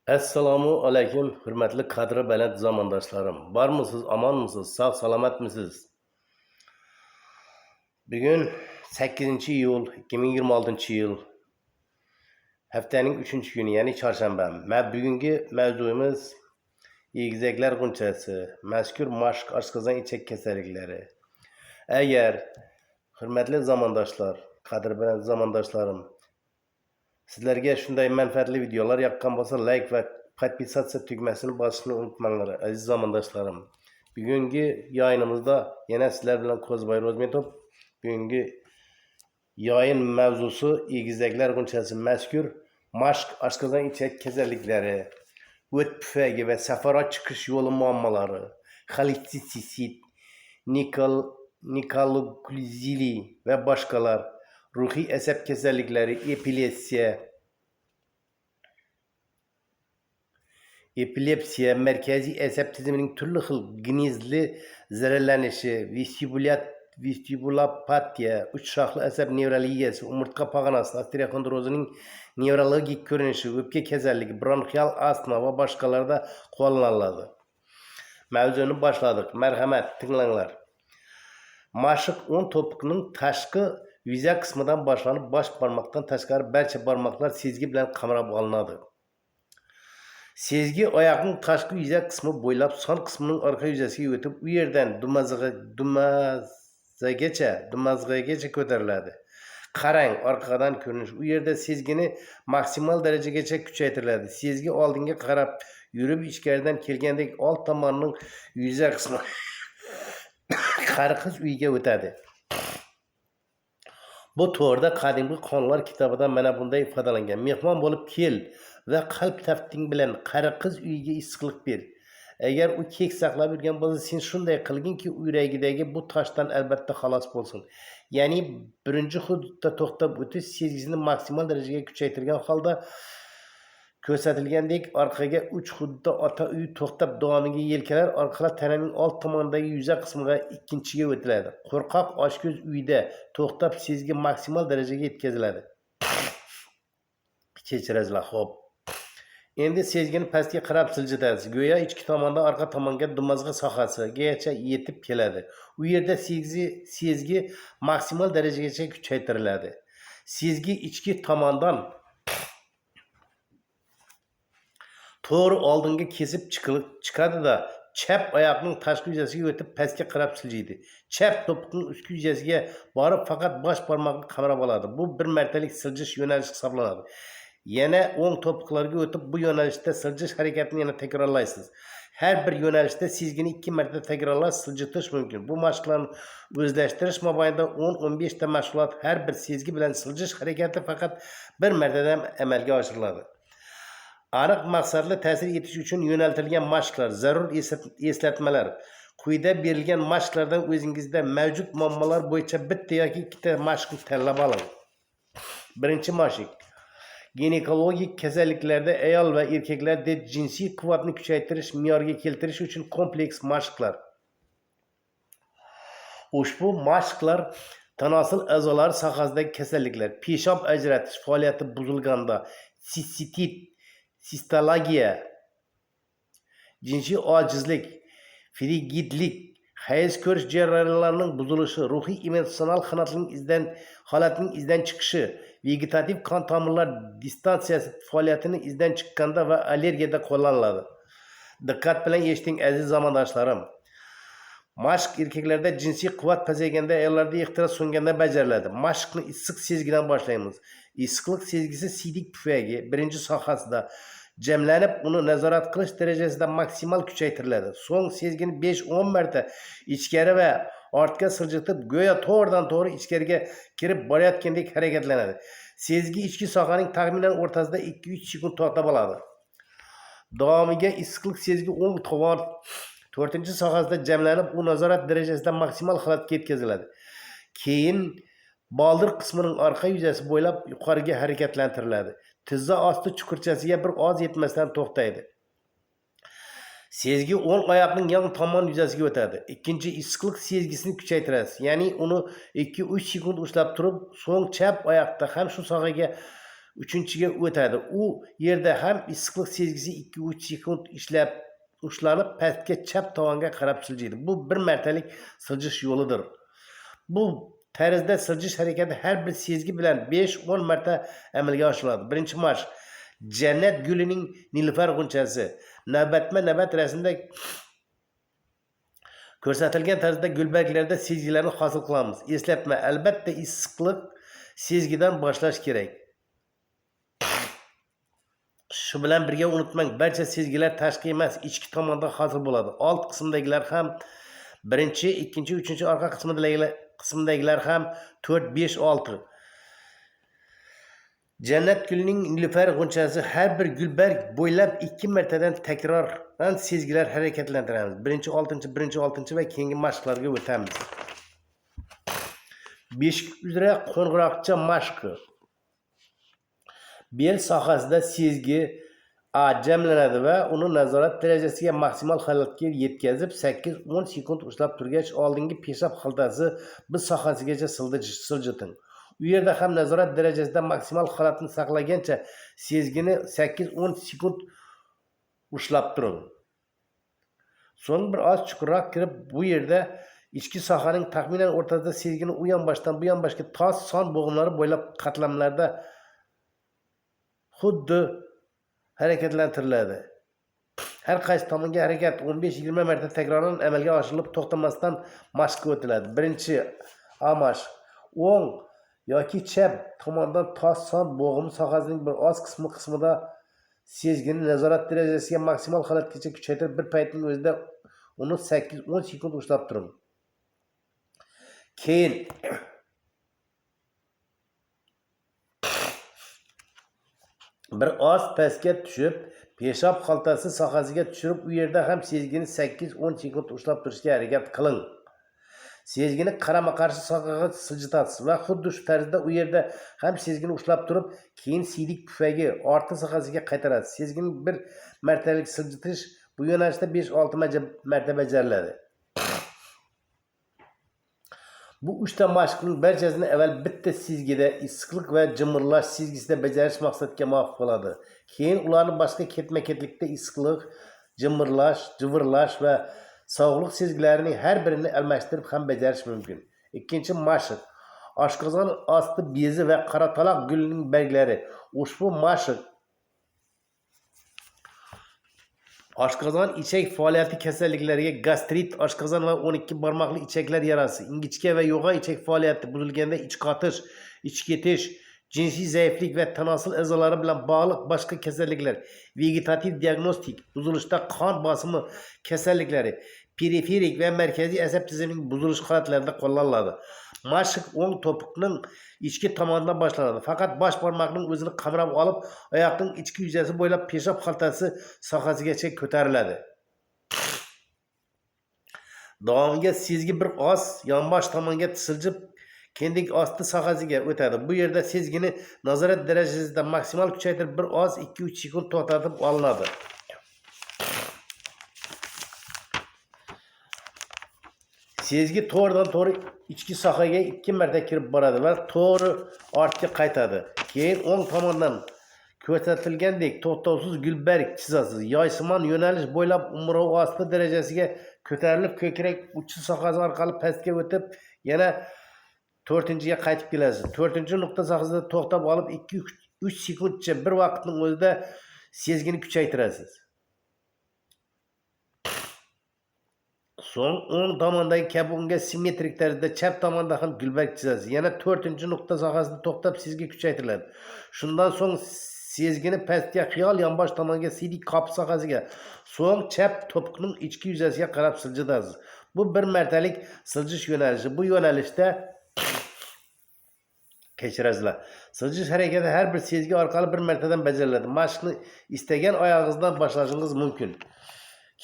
Assalomu alaykum, hurmatli qadri baland zamondoshlarım. Barmisiz, amonmisiz, sog' salomatmisiz? Bugun 8-iyul 2026-yil haftaning 3-kuni, ya'ni chorshanba. Bugungi mavzuyimiz egizaklar g'unchasi, mazkur mashq oshqozon ichak kasalliklari. Agar hurmatli zamondoshlar, qadri baland zamondoshlarim, sizlarga shunday manfaatli videolar yoqqan bo'lsa, like va podpisatsiya tugmasini bosishni unutmanglar, aziz zamondoshlarim. Bugungi yayınımızda yana sizlar bilan Kozbay Rozmetov. Bugungi yayın mavzusi egizaklar g'unchasi, mazkur mashq oshqozon ichak kasalliklari, o't pufaygi va safarot chiqish yo'li muammolari, xolestistit, nikolokuzili va boshqalar, ruhiy asab kasalliklari, epilepsiya, markaziy asab tizimining turli xil gnezli zararlanishi, vestibulopatiya, uch shoxli asab nevralgiyasi, umurtqa pog'onasi, osteoxondrozining nevrologik ko'rinishi, o'pka kasalligi, bronxial astma va boshqalarda qo'llaniladi. Mavzuni boshladik. Marhamat, tinglanglar. Mashq 10 to'piqning tashqi yuza qismidan boshlanib, bosh barmoqdan tashqari barcha barmoqlar sezgi bilan qamrab olinadi. Sezgi oyoqning tashqi yuza qismi bo'ylab son qismining orqa yuzasiga o'tib, u yerdan dumazg'agacha ko'tariladi. Qarang, orqadan ko'rinish. U yerda sezgini maksimal darajagacha kuchaytiriladi. Sezgi oldinga qarab yurib, ichkaridan kelgandek old tomonining yuza qismi qari qiz uyiga o'tadi. Bu to'g'rida qadimgi qonunlar kitobida mana bunday ifodalangan. Mehmon bo'lib kel va qalb tafting bilan qari qiz uyiga issiqlik ber. Agar u kek saqlab yurgan bo'lsa, sen shunday qilginki, yuragidagi bu toshdan albatta xalos bo'lsin. Ya'ni birinchi hududda to'xtab o'tish sezgisini maksimal darajaga kuchaytirgan holda ko'rsatilgandek orqaga 3 hududda ota uy to'xtab davomiga yelkalar orqali tananing old tomonidagi yuza qismiga ikkinchiga o'tiladi. Qo'rqoq oshko'z uyda to'xtab sezgi maksimal darajaga yetkaziladi. Kechirasizlar, xo'p. Endi sezgini pastga qarab siljitasiz. Go'yo ichki tomondan orqa tomonga dumazg'a sohasigacha yetib keladi. U yerda sezgi maksimal darajagacha kuchaytiriladi. Sezgi ichki tomondan to'g'ri oldinga kesib chiqadi-da, chap oyoqning tashqi yuzasiga o'tib pastga qarab siljiydi. Chap to'piqning ustki yuzasiga borib faqat bosh barmoqni qamrab oladi. Bu bir martalik siljish yo'nalishi hisoblanadi. Yana o'ng to'piqlarga o'tib bu yo'nalishda siljish harakatini yana takrorlaysiz. Har bir yo'nalishda sezgini 2 marta takrorlash siljitish mumkin. Bu mashqlarni o'zlashtirish mobaynida 10-15 ta mashg'ulot har bir sezgi bilan siljish harakati faqat bir martadan amalga oshiriladi. Aniq maqsadli ta'sir etish uchun yo'naltirilgan mashqlar, zarur eslatmalar. Quyida berilgan mashqlardan o'zingizda mavjud muammolar bo'yicha bitta yoki ikkita mashqni tanlab oling. Birinchi mashq. Ginekologik kasalliklarda ayol va erkaklarda jinsiy quvvatni kuchaytirish, me'yorga keltirish uchun kompleks mashqlar. Ushbu mashqlar tanosil a'zolari sohasidagi kasalliklar, peshob ajratish faoliyati buzilganda, sistit, sistologiya, jinsiy ojizlik, frigidlik, hayz ko'rish jarayonlarining buzilishi, ruhiy emotsional holatning izdan chiqishi, vegetativ qon tomirlar distansiyasi faoliyatining izdan chiqqanda va allergiyada qo'llaniladi. Diqqat bilan eshiting, aziz zamondoshlarim. Mashq erkaklarda jinsiy quvvat pasayganda, ayollarda ehtiros so'nganda bajariladi. Mashqni issiq sezgidan boshlaymiz. Issiqlik sezgisi siydik pufaygi birinchi sohasida jamlanib, uni nazorat qilish darajasida maksimal kuchaytiriladi. So'ng sezgini 5-10 marta ichkari va ortga siljitib, go'yo to'g'ridan to'g'ri ichkariga kirib borayotgandek harakatlanadi. Sezgi ichki sohaning taxminan o'rtasida 2-3 sekund to'xtab oladi. Davomiga issiqlik sezgi o'ng tovon 4-sohasida jamlanib, u nazorat darajasida maksimal holatga yetkaziladi. Keyin boldir qismining orqa yuzasi bo'ylab yuqoriga harakatlantiriladi. Tizza osti chuqurchasiga bir oz yetmasdan to'xtaydi. Sezgi o'ng oyoqning yon tomon yuzasiga o'tadi. Ikkinchi issiqlik sezgisini kuchaytirasiz. Ya'ni uni 2-3 sekund ushlab turib, so'ng chap oyoqda ham shu sohaga uchinchiga o'tadi. U yerda ham issiqlik sezgisi 2-3 sekund ushlanib pastga chap tomonga qarab siljiydi. Bu bir martalik siljish yo'lidir. Bu tarzda siljish harakati har bir sezgi bilan 5-10 marta amalga oshiriladi. Birinchi mashq. Jannat gulining nilufar g'unchasi. Navbatma-navbat rasmda ko'rsatilgan tarzda gulbarglarda sezgilarni hosil qilamiz. Eslatma, albatta issiqlik sezgidan boshlash kerak. Shu bilan birga unutmang, barcha sezgilar tashqi emas, ichki tomonda hosil bo'ladi. Alt qismdagilar ham birinchi, ikkinchi, uchinchi orqa qismdagilar ham 4, 5, 6. Jannat gulining nilufar g'unchasi har bir gulbarg bo'ylab 2 martadan takroran sezgilar harakatlantiramiz. Birinchi, 6 va keyingi mashqlarga o'tamiz. Beshik uzra qo'ng'iroqcha mashqi. Bel sohasida sezgi jamlanadi va uni nazorat darajasiga maksimal holatga yetkazib 8-10 sekund ushlab turgach, oldingi peshab xaltasi biz sohasigacha siljiting. U yerda ham nazorat darajasida maksimal holatni saqlagancha sezgini 8-10 sekund ushlab turing. So'ng bir oz chuqurroq kirib, bu yerda ichki sohaning taxminan o'rtasida sezgini u yonboshdan bu yonboshga toz son bo'g'imlari bo'ylab qatlamlarda xuddi harakatlantiriladi. Har qaysi tomonga harakat 15-20 marta takroran amalga oshirilib to'xtamasdan mashqqa o'tiladi. Birinchi A mashq. O'ng yoki chap tomondan toz son bo'g'im sohasining bir oz qismida sezgini nazorat darajasiga maksimal holatgacha kuchaytirib, bir paytning o'zida uni 8-10 sekund ushlab turing. Keyin bir oz pastga tushib, peshab xaltasi sohasiga tushirib, u yerda ham sezgini 8-10 sekund ushlab turishga harakat qiling. Sezgini qarama-qarshi sohaga siljitasiz va xuddi shu tarzda u yerda ham sezgini ushlab turib, keyin siydik pufagi orti sohasiga qaytarasiz. Sezgini bir martalik siljitish bu yo'nalishda 5-6 marta bajariladi. Bu 3 ta mashqning barchasini avval bitta sezgida issiqlik va jimirlash sezgisida bajarish maqsadga muvofiq bo'ladi. Keyin ularni boshqa ketma-ketlikda issiqlik, jimirlash va sovuqlik sezgilarining har birini almashtirib ham bajarish mumkin. Ikkinchi mashq. Oshqozon osti bezi va qorataloq gulining barglari. Ushbu mashq oshqozon ichak faoliyati kasalliklariga, gastrit, oshqozon va 12 barmoqli ichaklar yarasi, ingichka va yo'g'a ichak faoliyati buzilganda ich qotish, ich ketish, jinsiy zaiflik va tanosil a'zolari bilan bog'liq boshqa kasalliklar, vegetativ diagnostik, buzilishda qon bosimi kasalliklari, periferik va markaziy asab tizimining buzilish holatlarida qo'llaniladi. Mashq o'ng to'piqning ichki tomonidan boshlanadi. Faqat bosh barmoqning o'zini qamrab olib, oyoqning ichki yuzasi bo'ylab peshab xaltasi sohasigacha ko'tariladi. Davomiga sezgi bir oz yonbosh tomonga siljib, kendik osti sohasiga o'tadi. Bu yerda sezgini nazorat darajasida maksimal kuchaytirib, bir oz 2-3 sekund to'xtatib olinadi. Sezgi to'g'ridan-to'g'ri ichki sohaga 2 marta kirib boradi va to'g'ri ortga qaytadi. Keyin o'ng tomondan ko'rsatilgandek to'xtovsiz gulbarg chizasiz. Yoysimon yo'nalish bo'ylab umrov osti darajasiga ko'tarilib, ko'krak uchi sohasi orqali pastga o'tib, yana 4-ga qaytib kelasiz. 4-nuqta sohasida to'xtab olib 2-3 sekundcha bir vaqtning o'zida sezgini kuchaytirasiz. So'ng o'ng tomondagi kabi unga simmetrik tarzda chap tomonda ham gulbarg chizasiz. Yana 4-nuqta sohasida to'xtab sezgi kuchaytiriladi. Shundan so'ng sezgini pastga xiyol yonbosh tomonga siydik qop sohasiga, so'ng chap to'piqning ichki yuzasiga qarab siljitasiz. Bu bir martalik siljish yo'nalishi. Bu yo'nalishda kechirasizlar. Siljish harakati har bir sezgi orqali bir martadan bajariladi. Mashqni istagan oyog'ingizdan boshlashingiz mumkin.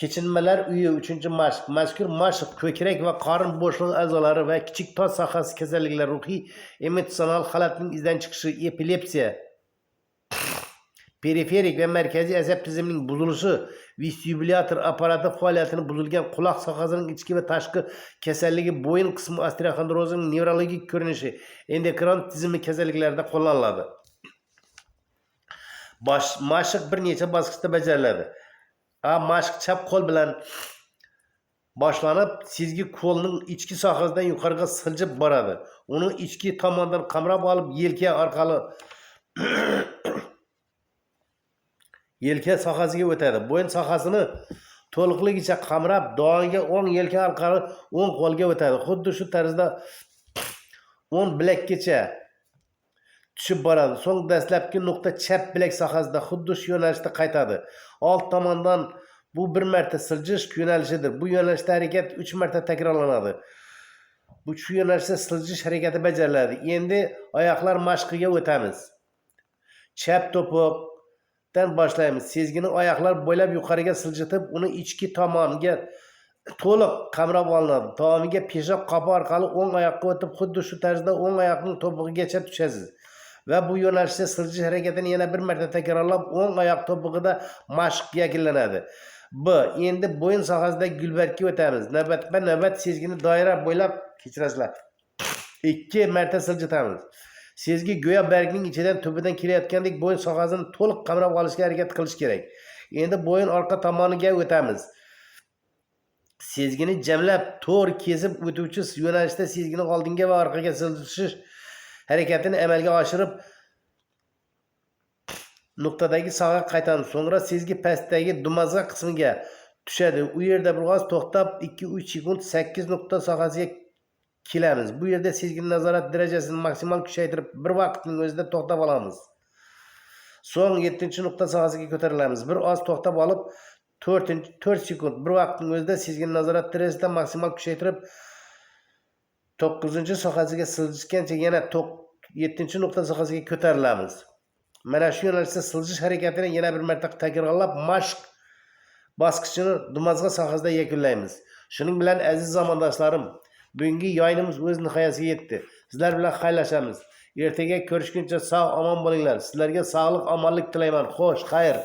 Kechinmalar uyi 3-mashq. Mazkur mashq ko'krak va qorin bo'shlig'i a'zolari va kichik tos sohasi kasalliklari, ruhiy emotsional holatning izdan chiqishi, epilepsiya, periferik va markaziy asab tizimining buzilishi, vestibulyar apparati faoliyatini buzilgan quloq sohasining ichki va tashqi kasalligi, bo'yin qismi osteoxondrozining nevrologik ko'rinishi, endokrin tizimi kasalliklarida qo'llaniladi. Mashq bir necha bosqichda bajariladi. Mashq chap qo'l bilan boshlanib, sezgi qo'lning ichki sohasidan yuqoriga siljib boradi. Uni ichki tomondan qamrab olib, yelka orqali yelka sohasiga o'tadi. Bo'yin sohasini to'liqligicha qamrab, dog'iga o'ng yelka orqali o'ng qo'lga o'tadi. Xuddi shu tarzda o'ng bilakgacha tushib boradi. So'ng dastlabki nuqta chap bilak sohasida xuddi shu yo'nalishda qaytadi. Old tomondan bu bir marta siljish yo'nalishidir. Bu yo'nalishda harakat 3 marta takrorlanadi. Bu shu yo'nalishda siljish harakati bajariladi. Endi oyoqlar mashqiga o'tamiz. Chap to'piqdan boshlaymiz. Sezgini oyoqlar bo'ylab yuqoriga siljitib, uni ichki tomoniga to'liq qamrab olinadi. Tomiga peshob qopi orqali o'ng oyoqqa o'tib, xuddi shu tarzda o'ng oyoqning to'pig'igacha tushasiz. Va bu yo'nalishda siljish harakatini yana bir marta takrorlab, o'ng oyoq to'pig'ida mashq yakunlanadi. Endi bo'yin sohasidagi gulbargga o'tamiz. Navbatma-navbat sezgini doira bo'ylab kechirasizlar. 2 marta siljitamiz. Sezgi go'yo bargning ichidan tubidan kelayotgandek bo'yin sohasini to'liq qamrab olishga harakat qilish kerak. Endi bo'yin orqa tomoniga o'tamiz. Sezgini jamlab to'g'ri kesib o'tuvchi yo'nalishda sezgini oldinga va orqaga siljish harakatini amalga oshirib nuqtadagi sohaga qaytamiz. So'ngra sezgi pastdagi dumazg'a qismiga tushadi. U yerda biroz to'xtab 2-3 sekund 8 nuqta sohasiga kelamiz. Bu yerda sezgini nazorat darajasini maksimal kuchaytirib, bir vaqtning o'zida to'xtab olamiz. So'ng 7-nuqta sohasiga ko'tarilamiz. Bir oz to'xtab olib, 4 sekund bir vaqtning o'zida sezgini nazorat darajasini maksimal kuchaytirib, 9-sohasiga siljishgancha yana 7-nuqta sohasiga ko'tarilamiz. Mana shu yo'nalishda siljish harakatini yana bir marta takrorlab, mashq bosqichini dumazg'a sohasida yakunlaymiz. Shuning bilan aziz zamondoshlarim, bugungi yo'yinimiz o'z nihoyasiga yetdi. Sizlar bilan xayrlashamiz. Ertaga ko'rishguncha sog' omon bo'linglar. Sizlarga sog'lik, omonlik tilayman. Xo'sh, xayr.